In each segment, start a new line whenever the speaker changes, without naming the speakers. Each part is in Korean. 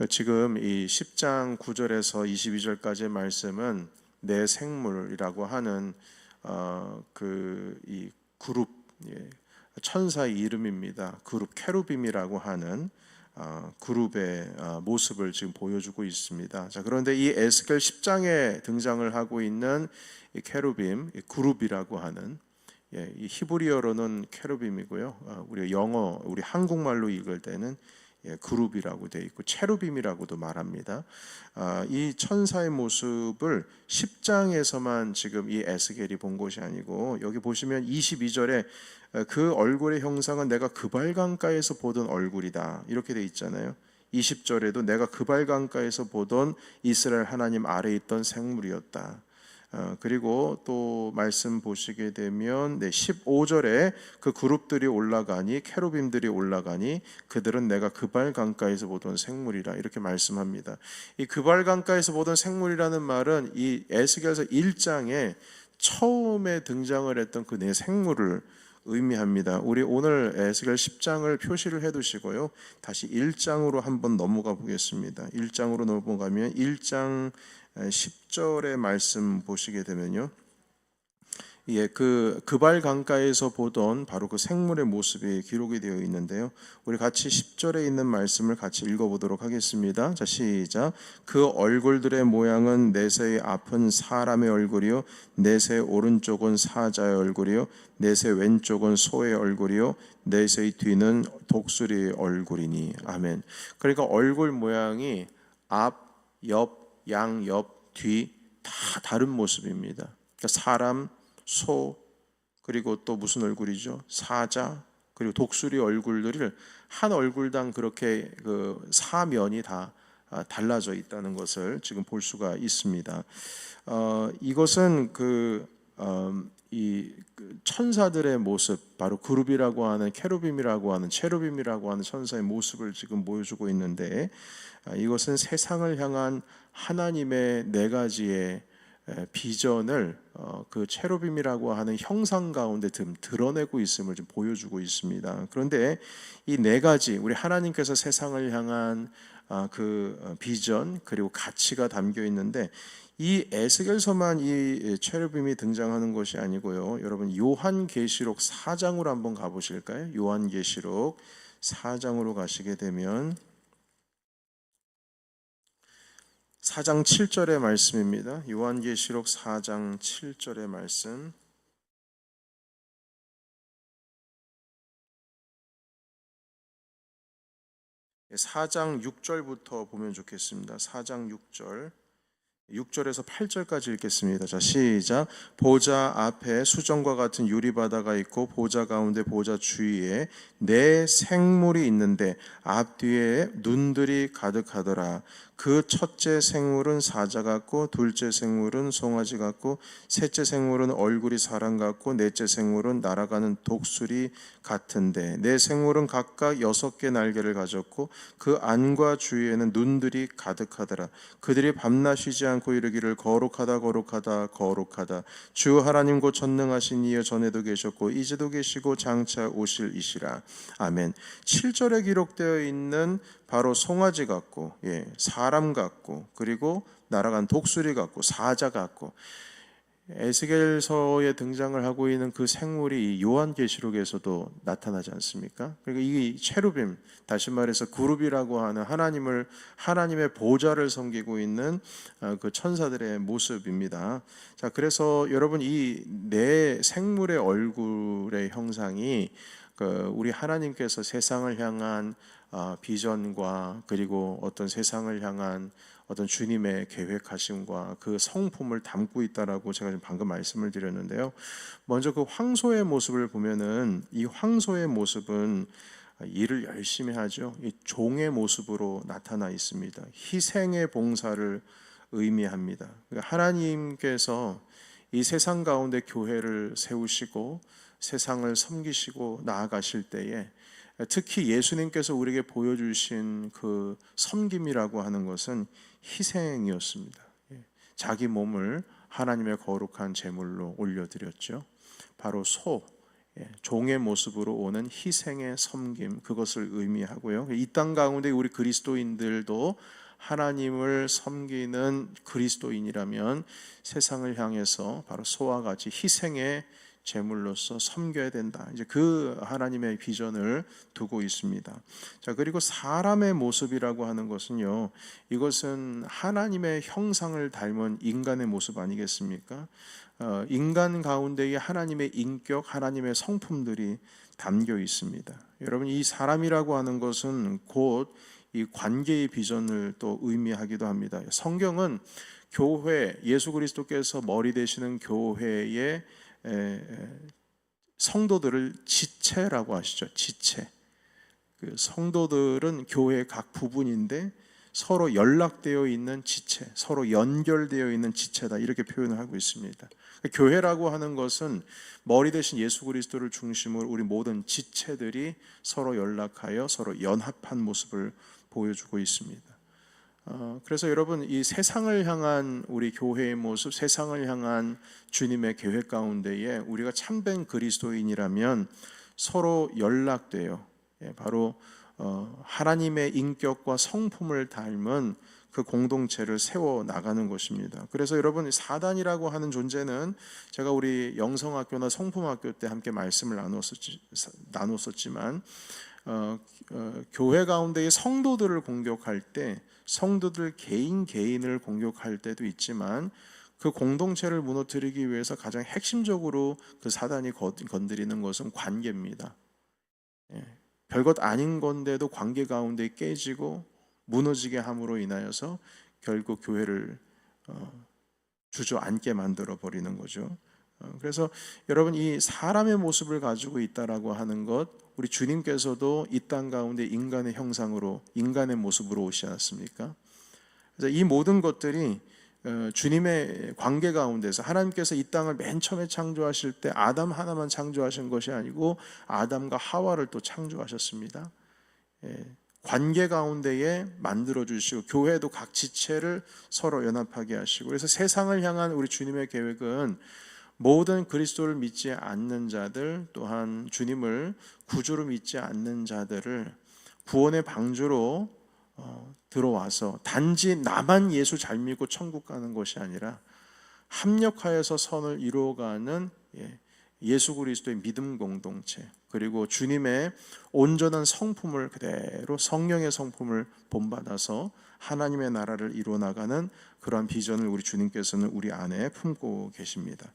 지금 이 10장 9절에서 22절까지의 말씀은 내 생물이라고 하는 이 그룹, 천사의 이름입니다. 그룹 케루빔이라고 하는 그룹의 모습을 지금 보여주고 있습니다. 자, 그런데 이 에스겔 10장에 등장을 하고 있는 이 케루빔, 이 그룹이라고 하는, 이 히브리어로는 케루빔이고요. 우리 한국말로 읽을 때는 그룹이라고 되어 있고 체루빔이라고도 말합니다. 이 천사의 모습을 10장에서만 지금 이 에스겔이 본 것이 아니고, 여기 보시면 22절에 그 얼굴의 형상은 내가 그발강가에서 보던 얼굴이다 이렇게 되어 있잖아요. 20절에도 내가 그발강가에서 보던 이스라엘 하나님 아래에 있던 생물이었다. 그리고 또 말씀 보시게 되면 15절에 그 그룹들이 올라가니, 케루빔들이 올라가니 그들은 내가 그발 강가에서 보던 생물이라 이렇게 말씀합니다. 이 그발 강가에서 보던 생물이라는 말은 이 에스겔서 1장에 처음에 등장을 했던 그 네 생물을 의미합니다. 우리 오늘 에스겔 10장을 표시를 해두시고요, 다시 1장으로 한번 넘어가 보겠습니다. 1장으로 넘어가면 1장 10절의 말씀 보시게 되면요, 그발 강가에서 보던 바로 그 생물의 모습이 기록이 되어 있는데요, 우리 같이 10절에 있는 말씀을 같이 읽어보도록 하겠습니다. 자, 시작. 그 얼굴들의 모양은 넷의 앞은 사람의 얼굴이요, 넷의 오른쪽은 사자의 얼굴이요, 넷의 왼쪽은 소의 얼굴이요, 넷의 뒤는 독수리의 얼굴이니. 아멘. 그러니까 얼굴 모양이 앞, 옆, 양, 옆, 뒤 다 다른 모습입니다. 그러니까 사람, 소, 그리고 또 무슨 얼굴이죠? 사자, 그리고 독수리 얼굴들을 한 얼굴당 그렇게 그 사면이 다 달라져 있다는 것을 지금 볼 수가 있습니다. 이것은 이 천사들의 모습, 바로 그룹이라고 하는, 케루빔이라고 하는, 체루빔이라고 하는 천사의 모습을 지금 보여주고 있는데, 이것은 세상을 향한 하나님의 네 가지의 비전을 그 체루빔이라고 하는 형상 가운데 드러내고 있음을 좀 보여주고 있습니다. 그런데 이 네 가지, 우리 하나님께서 세상을 향한 그 비전 그리고 가치가 담겨 있는데, 이 에스겔서만 이 체루빔이 등장하는 것이 아니고요, 여러분 요한계시록 4장으로 한번 가보실까요? 요한계시록 4장으로 가시게 되면 4장 7절의 말씀입니다. 요한계시록 4장 7절의 말씀. 4장 6절부터 보면 좋겠습니다. 4장 6절. 6절에서 8절까지 읽겠습니다. 자, 시작. 보좌 앞에 수정과 같은 유리바다가 있고 보좌 가운데 보좌 주위에 네 생물이 있는데 앞뒤에 눈들이 가득하더라. 그 첫째 생물은 사자 같고, 둘째 생물은 송아지 같고, 셋째 생물은 얼굴이 사람 같고, 넷째 생물은 날아가는 독수리 같은데, 네 생물은 각각 6개 날개를 가졌고 그 안과 주위에는 눈들이 가득하더라. 그들이 밤낮 쉬지 않고 이르기를 거룩하다 거룩하다 거룩하다, 주 하나님 곧 전능하신 이여 전에도 계셨고 이제도 계시고 장차 오실 이시라. 아멘. 7절에 기록되어 있는 바로 송아지 같고, 사람 같고, 그리고 날아간 독수리 같고, 사자 같고, 에스겔서에 등장을 하고 있는 그 생물이 요한계시록에서도 나타나지 않습니까? 그러니까 이 체루빔, 다시 말해서 그룹이라고 하는 하나님의 보좌를 섬기고 있는 그 천사들의 모습입니다. 자, 그래서 여러분 이 네 생물의 얼굴의 형상이 우리 하나님께서 세상을 향한 비전과, 그리고 어떤 세상을 향한 어떤 주님의 계획하심과 그 성품을 담고 있다라고 제가 방금 말씀을 드렸는데요. 먼저 그 황소의 모습을 보면은, 이 황소의 모습은 일을 열심히 하죠. 이 종의 모습으로 나타나 있습니다. 희생의 봉사를 의미합니다. 하나님께서 이 세상 가운데 교회를 세우시고 세상을 섬기시고 나아가실 때에, 특히 예수님께서 우리에게 보여주신 그 섬김이라고 하는 것은 희생이었습니다. 자기 몸을 하나님의 거룩한 제물로 올려드렸죠. 바로 소, 종의 모습으로 오는 희생의 섬김, 그것을 의미하고요. 이 땅 가운데 우리 그리스도인들도 하나님을 섬기는 그리스도인이라면 세상을 향해서 바로 소와 같이 희생의 제물로서 섬겨야 된다. 이제 그 하나님의 비전을 두고 있습니다. 자, 그리고 사람의 모습이라고 하는 것은요, 이것은 하나님의 형상을 닮은 인간의 모습 아니겠습니까? 인간 가운데에 하나님의 인격, 하나님의 성품들이 담겨 있습니다. 여러분, 이 사람이라고 하는 것은 곧 이 관계의 비전을 또 의미하기도 합니다. 성경은 교회, 예수 그리스도께서 머리 되시는 교회의 성도들을 지체라고 하시죠. 지체. 그 성도들은 교회의 각 부분인데 서로 연락되어 있는 지체, 서로 연결되어 있는 지체다, 이렇게 표현을 하고 있습니다. 교회라고 하는 것은 머리 대신 예수 그리스도를 중심으로 우리 모든 지체들이 서로 연락하여 서로 연합한 모습을 보여주고 있습니다. 그래서 여러분, 이 세상을 향한 우리 교회의 모습, 세상을 향한 주님의 계획 가운데에 우리가 참된 그리스도인이라면 서로 연락돼요. 바로 하나님의 인격과 성품을 닮은 그 공동체를 세워 나가는 것입니다. 그래서 여러분, 사단이라고 하는 존재는 제가 우리 영성학교나 성품학교 때 함께 말씀을 나눴었지만 교회 가운데의 성도들을 공격할 때 성도들 개인을 공격할 때도 있지만 그 공동체를 무너뜨리기 위해서 가장 핵심적으로 그 사단이 건드리는 것은 관계입니다. 별것 아닌 건데도 관계 가운데 깨지고 무너지게 함으로 인하여서 결국 교회를 주저앉게 만들어 버리는 거죠. 그래서 여러분, 이 사람의 모습을 가지고 있다라고 하는 것, 우리 주님께서도 이 땅 가운데 인간의 형상으로, 인간의 모습으로 오시지 않았습니까? 그래서 이 모든 것들이 주님의 관계 가운데서 하나님께서 이 땅을 맨 처음에 창조하실 때 아담 하나만 창조하신 것이 아니고 아담과 하와를 또 창조하셨습니다. 관계 가운데에 만들어 주시고 교회도 각 지체를 서로 연합하게 하시고, 그래서 세상을 향한 우리 주님의 계획은 모든 그리스도를 믿지 않는 자들, 또한 주님을 구주로 믿지 않는 자들을 구원의 방주로 들어와서 단지 나만 예수 잘 믿고 천국 가는 것이 아니라 합력하여서 선을 이루어가는 예수 그리스도의 믿음 공동체, 그리고 주님의 온전한 성품을 그대로, 성령의 성품을 본받아서 하나님의 나라를 이루어 나가는 그러한 비전을 우리 주님께서는 우리 안에 품고 계십니다.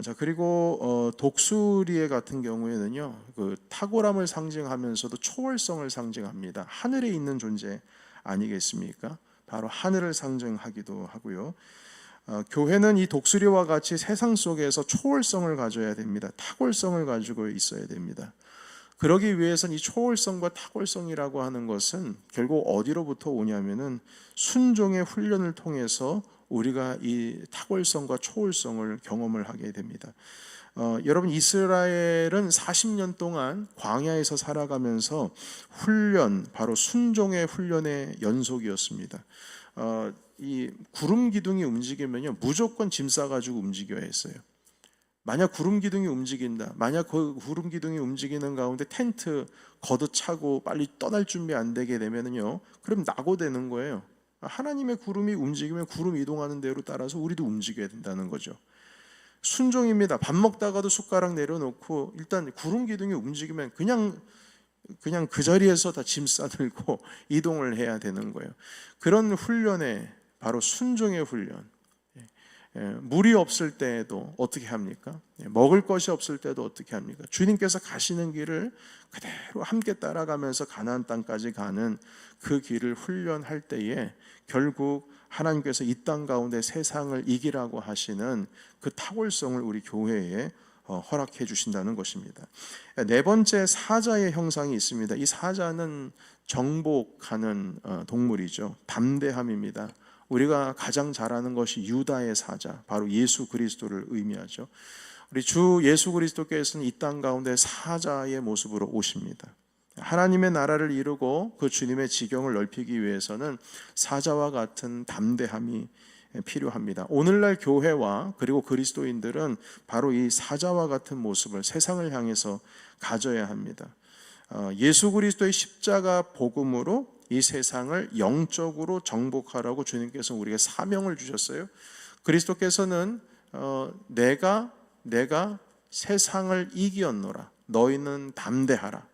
자, 그리고 독수리 같은 경우에는요, 그 탁월함을 상징하면서도 초월성을 상징합니다. 하늘에 있는 존재 아니겠습니까? 바로 하늘을 상징하기도 하고요. 교회는 이 독수리와 같이 세상 속에서 초월성을 가져야 됩니다. 탁월성을 가지고 있어야 됩니다. 그러기 위해서는 이 초월성과 탁월성이라고 하는 것은 결국 어디로부터 오냐면은 순종의 훈련을 통해서 우리가 이 탁월성과 초월성을 경험을 하게 됩니다. 여러분, 이스라엘은 40년 동안 광야에서 살아가면서 훈련, 바로 순종의 훈련의 연속이었습니다. 이 구름 기둥이 움직이면요, 무조건 짐 싸가지고 움직여야 했어요. 만약 구름 기둥이 움직인다, 만약 그 구름 기둥이 움직이는 가운데 텐트 걷어차고 빨리 떠날 준비 안 되게 되면요, 그럼 낙오되는 거예요. 하나님의 구름이 움직이면 구름 이동하는 대로 따라서 우리도 움직여야 된다는 거죠. 순종입니다. 밥 먹다가도 숟가락 내려놓고 일단 구름 기둥이 움직이면 그냥 그 자리에서 다 짐 싸들고 이동을 해야 되는 거예요. 그런 훈련에 바로 순종의 훈련. 물이 없을 때에도 어떻게 합니까? 먹을 것이 없을 때도 어떻게 합니까? 주님께서 가시는 길을 그대로 함께 따라가면서 가나안 땅까지 가는 그 길을 훈련할 때에 결국 하나님께서 이 땅 가운데 세상을 이기라고 하시는 그 탁월성을 우리 교회에 허락해 주신다는 것입니다. 네 번째, 사자의 형상이 있습니다. 이 사자는 정복하는 동물이죠. 담대함입니다. 우리가 가장 잘 아는 것이 유다의 사자, 바로 예수 그리스도를 의미하죠. 우리 주 예수 그리스도께서는 이 땅 가운데 사자의 모습으로 오십니다. 하나님의 나라를 이루고 그 주님의 지경을 넓히기 위해서는 사자와 같은 담대함이 필요합니다. 오늘날 교회와 그리고 그리스도인들은 바로 이 사자와 같은 모습을 세상을 향해서 가져야 합니다. 예수 그리스도의 십자가 복음으로 이 세상을 영적으로 정복하라고 주님께서 우리에게 사명을 주셨어요. 그리스도께서는 내가 세상을 이기었노라, 너희는 담대하라,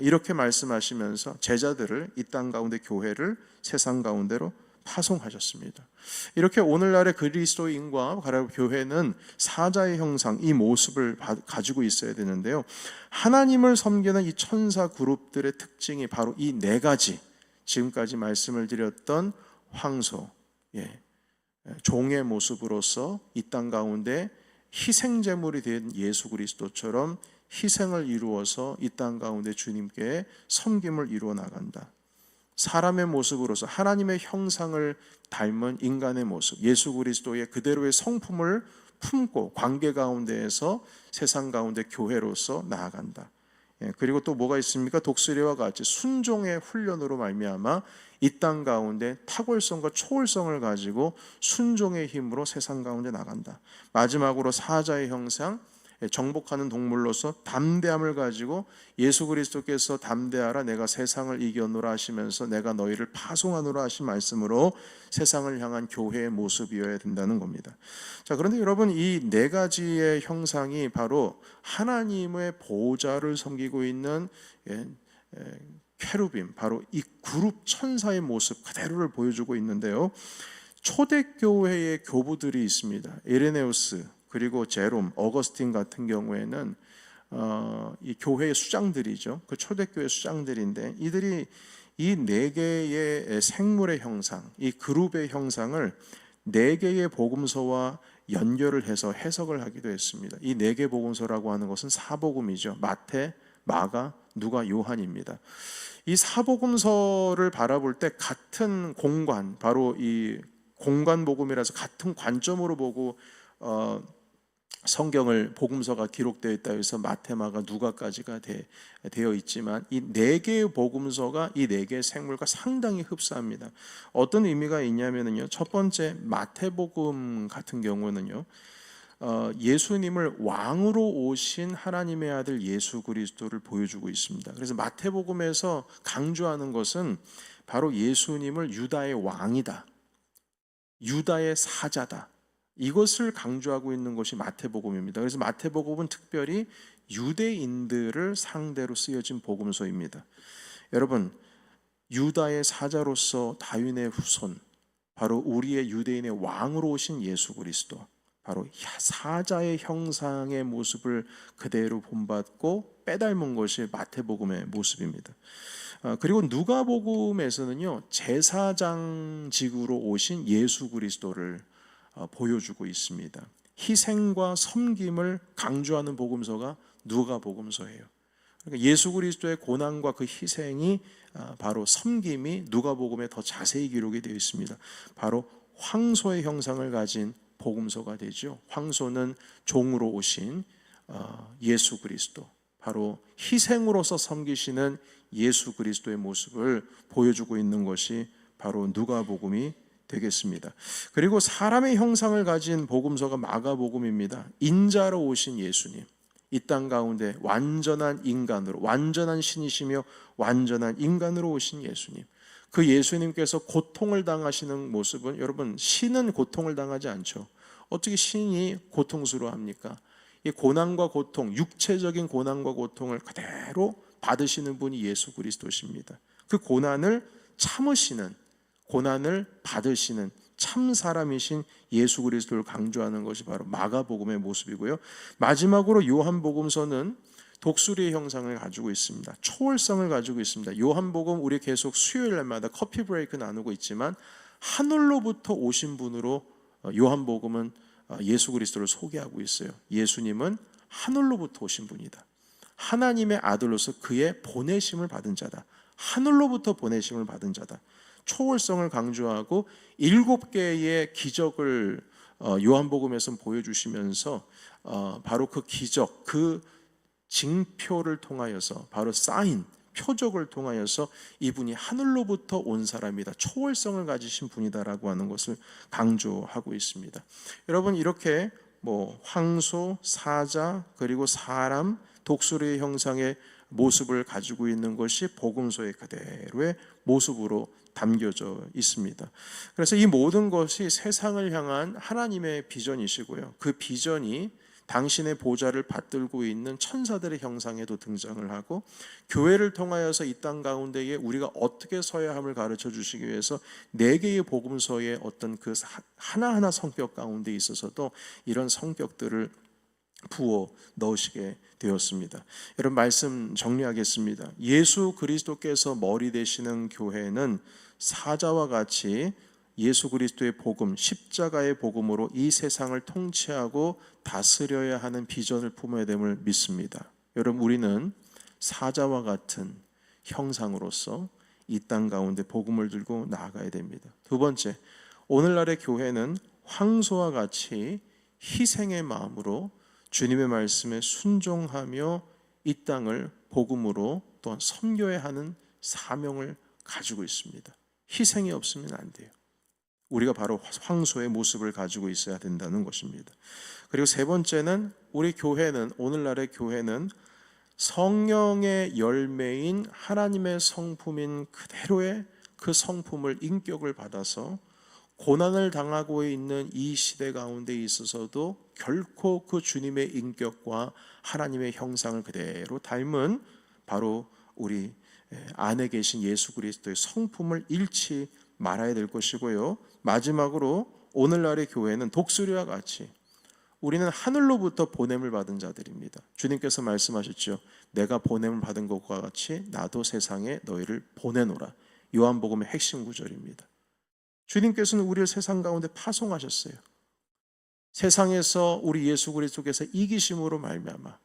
이렇게 말씀하시면서 제자들을 이 땅 가운데, 교회를 세상 가운데로 파송하셨습니다. 이렇게 오늘날의 그리스도인과 교회는 사자의 형상, 이 모습을 가지고 있어야 되는데요, 하나님을 섬기는 이 천사 그룹들의 특징이 바로 이 네 가지, 지금까지 말씀을 드렸던 황소, 종의 모습으로서 이 땅 가운데 희생제물이 된 예수 그리스도처럼 희생을 이루어서 이 땅 가운데 주님께 섬김을 이루어 나간다. 사람의 모습으로서 하나님의 형상을 닮은 인간의 모습, 예수 그리스도의 그대로의 성품을 품고 관계 가운데에서 세상 가운데 교회로서 나아간다. 그리고 또 뭐가 있습니까? 독수리와 같이 순종의 훈련으로 말미암아 이 땅 가운데 탁월성과 초월성을 가지고 순종의 힘으로 세상 가운데 나간다. 마지막으로 사자의 형상, 정복하는 동물로서 담대함을 가지고 예수 그리스도께서 담대하라, 내가 세상을 이겼노라 하시면서 내가 너희를 파송하노라 하신 말씀으로 세상을 향한 교회의 모습이어야 된다는 겁니다. 자, 그런데 여러분, 이 네 가지의 형상이 바로 하나님의 보좌를 섬기고 있는 케루빔, 바로 이 그룹 천사의 모습 그대로를 보여주고 있는데요, 초대교회의 교부들이 있습니다. 이레네우스, 그리고 제롬, 어거스틴 같은 경우에는 이 교회의 수장들이죠. 그 초대교회 수장들인데, 이들이 이 네 개의 생물의 형상, 이 그룹의 형상을 네 개의 복음서와 연결을 해서 해석을 하기도 했습니다. 이 네 개 복음서라고 하는 것은 사복음이죠. 마태, 마가, 누가, 요한입니다. 이 사복음서를 바라볼 때 같은 공간, 바로 이 공간 복음이라서 같은 관점으로 보고 성경을, 복음서가 기록되어 있다 해서 마태, 마가, 누가까지가 되어 있지만 이 네 개의 복음서가 이 네 개의 생물과 상당히 흡사합니다. 어떤 의미가 있냐면요, 첫 번째 마태복음 같은 경우는요, 예수님을 왕으로 오신 하나님의 아들 예수 그리스도를 보여주고 있습니다. 그래서 마태복음에서 강조하는 것은 바로 예수님을 유다의 왕이다, 유다의 사자다, 이것을 강조하고 있는 것이 마태복음입니다. 그래서 마태복음은 특별히 유대인들을 상대로 쓰여진 복음서입니다. 여러분, 유다의 사자로서 다윗의 후손, 바로 우리의 유대인의 왕으로 오신 예수 그리스도, 바로 사자의 형상의 모습을 그대로 본받고 빼닮은 것이 마태복음의 모습입니다. 그리고 누가복음에서는요, 제사장직으로 오신 예수 그리스도를 보여주고 있습니다. 희생과 섬김을 강조하는 복음서가 누가복음서예요. 그러니까 예수 그리스도의 고난과 그 희생이, 바로 섬김이 누가복음에 더 자세히 기록이 되어 있습니다. 바로 황소의 형상을 가진 복음서가 되죠. 황소는 종으로 오신 예수 그리스도, 바로 희생으로서 섬기시는 예수 그리스도의 모습을 보여주고 있는 것이 바로 누가복음이 되겠습니다. 그리고 사람의 형상을 가진 복음서가 마가복음입니다. 인자로 오신 예수님, 이 땅 가운데 완전한 인간으로, 완전한 신이시며 완전한 인간으로 오신 예수님, 그 예수님께서 고통을 당하시는 모습은, 여러분, 신은 고통을 당하지 않죠. 어떻게 신이 고통스러워합니까? 이 고난과 고통, 육체적인 고난과 고통을 그대로 받으시는 분이 예수 그리스도십니다. 그 고난을 참으시는, 고난을 받으시는 참 사람이신 예수 그리스도를 강조하는 것이 바로 마가복음의 모습이고요. 마지막으로 요한복음서는 독수리의 형상을 가지고 있습니다. 초월성을 가지고 있습니다. 요한복음, 우리 계속 수요일 날마다 커피 브레이크 나누고 있지만 하늘로부터 오신 분으로 요한복음은 예수 그리스도를 소개하고 있어요. 예수님은 하늘로부터 오신 분이다. 하나님의 아들로서 그의 보내심을 받은 자다. 하늘로부터 보내심을 받은 자다. 초월성을 강조하고 7개의 기적을 요한복음에서 보여주시면서 바로 그 기적, 그 징표를 통하여서, 바로 사인, 표적을 통하여서 이분이 하늘로부터 온 사람이다, 초월성을 가지신 분이다라고 하는 것을 강조하고 있습니다. 여러분, 이렇게 황소, 사자, 그리고 사람, 독수리의 형상의 모습을 가지고 있는 것이 복음서의 그대로의 모습으로 담겨져 있습니다. 그래서 이 모든 것이 세상을 향한 하나님의 비전이시고요, 그 비전이 당신의 보좌를 받들고 있는 천사들의 형상에도 등장을 하고, 교회를 통하여서 이 땅 가운데에 우리가 어떻게 서야 함을 가르쳐 주시기 위해서 4개의 복음서의 어떤 그 하나하나 성격 가운데 있어서도 이런 성격들을 부어 넣으시게 되었습니다. 여러분, 말씀 정리하겠습니다. 예수 그리스도께서 머리 되시는 교회는 사자와 같이 예수 그리스도의 복음, 십자가의 복음으로 이 세상을 통치하고 다스려야 하는 비전을 품어야 됨을 믿습니다. 여러분, 우리는 사자와 같은 형상으로서 이 땅 가운데 복음을 들고 나아가야 됩니다. 두 번째, 오늘날의 교회는 황소와 같이 희생의 마음으로 주님의 말씀에 순종하며 이 땅을 복음으로 또한 섬겨야 하는 사명을 가지고 있습니다. 희생이 없으면 안 돼요. 우리가 바로 황소의 모습을 가지고 있어야 된다는 것입니다. 그리고 세 번째는, 우리 교회는, 오늘날의 교회는 성령의 열매인 하나님의 성품인 그대로의 그 성품을, 인격을 받아서 고난을 당하고 있는 이 시대 가운데 있어서도 결코 그 주님의 인격과 하나님의 형상을 그대로 닮은 바로 우리 안에 계신 예수 그리스도의 성품을 잃지 말아야 될 것이고요. 마지막으로, 오늘날의 교회는 독수리와 같이 우리는 하늘로부터 보냄을 받은 자들입니다. 주님께서 말씀하셨죠. 내가 보냄을 받은 것과 같이 나도 세상에 너희를 보내노라. 요한복음의 핵심 구절입니다. 주님께서는 우리를 세상 가운데 파송하셨어요. 세상에서 우리 예수 그리스도께서 이기심으로 말미암아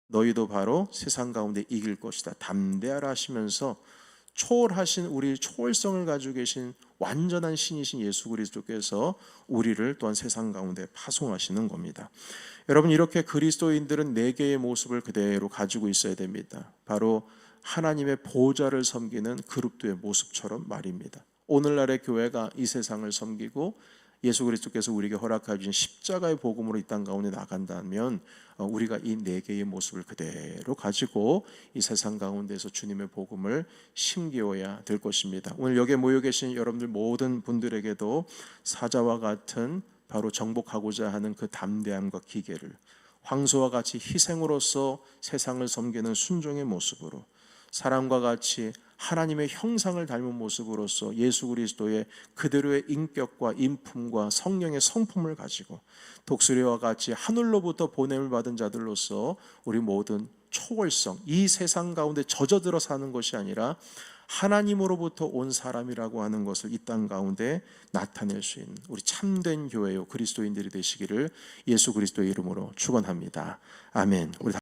너희도 바로 세상 가운데 이길 것이다, 담대하라 하시면서 초월하신, 우리 초월성을 가지고 계신 완전한 신이신 예수 그리스도께서 우리를 또한 세상 가운데 파송하시는 겁니다. 여러분, 이렇게 그리스도인들은 4개의 모습을 그대로 가지고 있어야 됩니다. 바로 하나님의 보좌를 섬기는 그룹도의 모습처럼 말입니다. 오늘날의 교회가 이 세상을 섬기고 예수 그리스도께서 우리에게 허락해 주신 십자가의 복음으로 이 땅 가운데 나간다면 우리가 이 4개의 모습을 그대로 가지고 이 세상 가운데서 주님의 복음을 심기어야 될 것입니다. 오늘 여기에 모여 계신 여러분들 모든 분들에게도 사자와 같은 바로 정복하고자 하는 그 담대함과 기계를, 황소와 같이 희생으로서 세상을 섬기는 순종의 모습으로, 사람과 같이 하나님의 형상을 닮은 모습으로서 예수 그리스도의 그대로의 인격과 인품과 성령의 성품을 가지고, 독수리와 같이 하늘로부터 보냄을 받은 자들로서 우리 모든 초월성, 이 세상 가운데 젖어들어 사는 것이 아니라 하나님으로부터 온 사람이라고 하는 것을 이 땅 가운데 나타낼 수 있는 우리 참된 교회요 그리스도인들이 되시기를 예수 그리스도의 이름으로 축원합니다. 아멘. 우리